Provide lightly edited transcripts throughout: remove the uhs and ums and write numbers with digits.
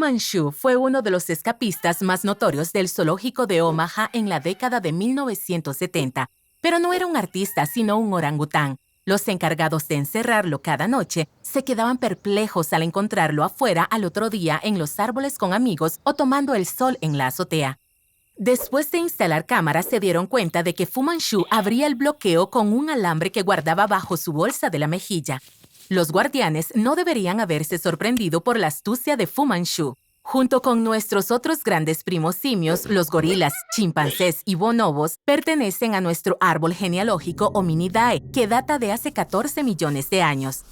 Manchu fue uno de los escapistas más notorios del zoológico de Omaha en la década de 1970, pero no era un artista, sino un orangután. Los encargados de encerrarlo cada noche se quedaban perplejos al encontrarlo afuera al otro día en los árboles con amigos o tomando el sol en la azotea. Después de instalar cámaras, se dieron cuenta de que Fu Manchu abría el bloqueo con un alambre que guardaba bajo su bolsa de la mejilla. Los guardianes no deberían haberse sorprendido por la astucia de Fu Manchu. Junto con nuestros otros grandes primos simios, los gorilas, chimpancés y bonobos, pertenecen a nuestro árbol genealógico Hominidae, que data de hace 14 millones de años.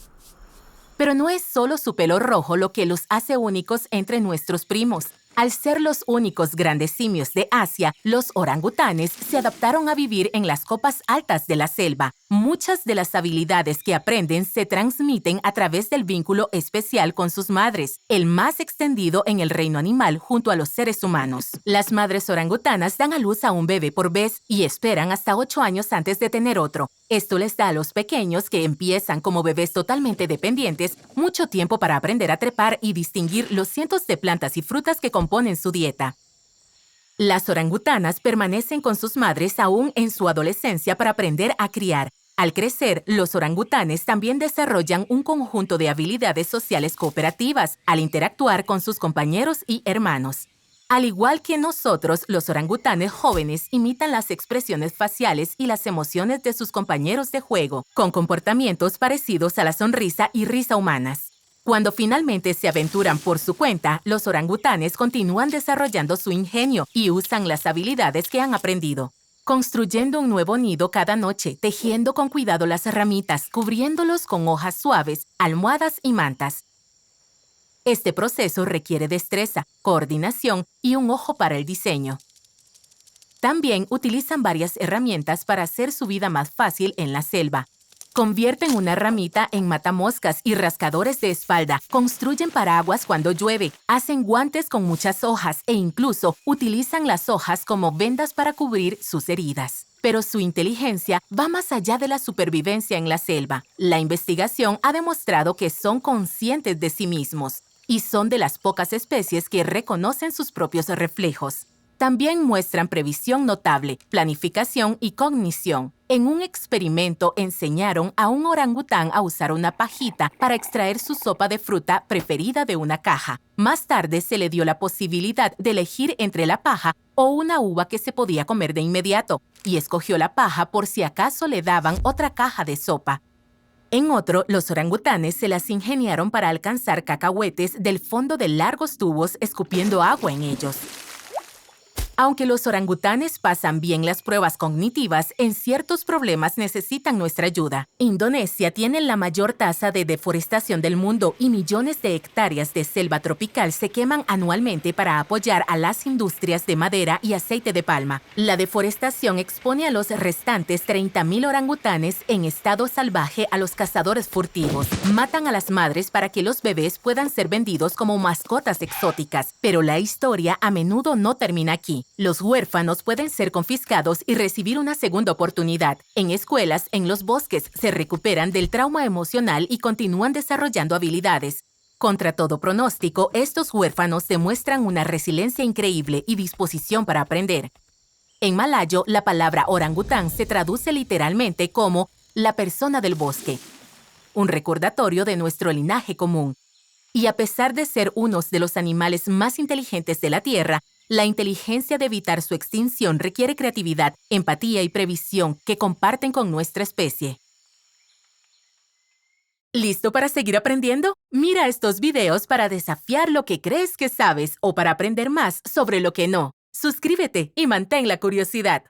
Pero no es solo su pelo rojo lo que los hace únicos entre nuestros primos. Al ser los únicos grandes simios de Asia, los orangutanes se adaptaron a vivir en las copas altas de la selva. Muchas de las habilidades que aprenden se transmiten a través del vínculo especial con sus madres, el más extendido en el reino animal junto a los seres humanos. Las madres orangutanas dan a luz a un bebé por vez y esperan hasta 8 años antes de tener otro. Esto les da a los pequeños, que empiezan como bebés totalmente dependientes, mucho tiempo para aprender a trepar y distinguir los cientos de plantas y frutas que componen su dieta. Las orangutanas permanecen con sus madres aún en su adolescencia para aprender a criar. Al crecer, los orangutanes también desarrollan un conjunto de habilidades sociales cooperativas al interactuar con sus compañeros y hermanos. Al igual que nosotros, los orangutanes jóvenes imitan las expresiones faciales y las emociones de sus compañeros de juego, con comportamientos parecidos a la sonrisa y risa humanas. Cuando finalmente se aventuran por su cuenta, los orangutanes continúan desarrollando su ingenio y usan las habilidades que han aprendido, construyendo un nuevo nido cada noche, tejiendo con cuidado las ramitas, cubriéndolos con hojas suaves, almohadas y mantas. Este proceso requiere destreza, coordinación y un ojo para el diseño. También utilizan varias herramientas para hacer su vida más fácil en la selva. Convierten una ramita en matamoscas y rascadores de espalda, construyen paraguas cuando llueve, hacen guantes con muchas hojas e incluso utilizan las hojas como vendas para cubrir sus heridas. Pero su inteligencia va más allá de la supervivencia en la selva. La investigación ha demostrado que son conscientes de sí mismos y son de las pocas especies que reconocen sus propios reflejos. También muestran previsión notable, planificación y cognición. En un experimento enseñaron a un orangután a usar una pajita para extraer su sopa de fruta preferida de una caja. Más tarde se le dio la posibilidad de elegir entre la paja o una uva que se podía comer de inmediato, y escogió la paja por si acaso le daban otra caja de sopa. En otro, los orangutanes se las ingeniaron para alcanzar cacahuetes del fondo de largos tubos escupiendo agua en ellos. Aunque los orangutanes pasan bien las pruebas cognitivas, en ciertos problemas necesitan nuestra ayuda. Indonesia tiene la mayor tasa de deforestación del mundo y millones de hectáreas de selva tropical se queman anualmente para apoyar a las industrias de madera y aceite de palma. La deforestación expone a los restantes 30,000 orangutanes en estado salvaje a los cazadores furtivos. Matan a las madres para que los bebés puedan ser vendidos como mascotas exóticas, pero la historia a menudo no termina aquí. Los huérfanos pueden ser confiscados y recibir una segunda oportunidad. En escuelas, en los bosques, se recuperan del trauma emocional y continúan desarrollando habilidades. Contra todo pronóstico, estos huérfanos demuestran una resiliencia increíble y disposición para aprender. En malayo, la palabra orangután se traduce literalmente como la persona del bosque, un recordatorio de nuestro linaje común. Y a pesar de ser unos de los animales más inteligentes de la Tierra, la inteligencia de evitar su extinción requiere creatividad, empatía y previsión que comparten con nuestra especie. ¿Listo para seguir aprendiendo? Mira estos videos para desafiar lo que crees que sabes o para aprender más sobre lo que no. Suscríbete y mantén la curiosidad.